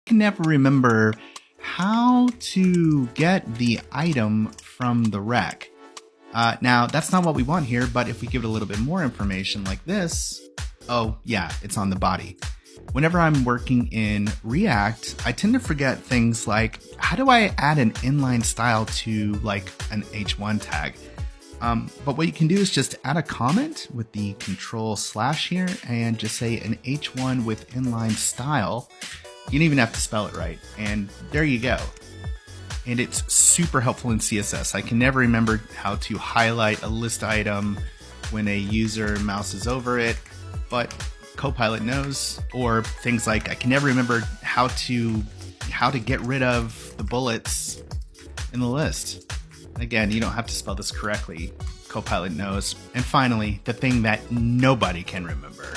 can never remember how to get the item from the rec. Now, that's not what we want here, but if we give it a little bit more information like this, oh yeah, it's on the body. Whenever I'm working in React, I tend to forget things like, how do I add an inline style to like an H1 tag? But what you can do is just add a comment with the control/ here and just say an H1 with inline style. You don't even have to spell it right. And there you go. And it's super helpful in CSS. I can never remember how to highlight a list item when a user mouses over it, but CoPilot knows. Or things like I can never remember how to get rid of the bullets in the list. Again, you don't have to spell this correctly. CoPilot knows. And finally, the thing that nobody can remember.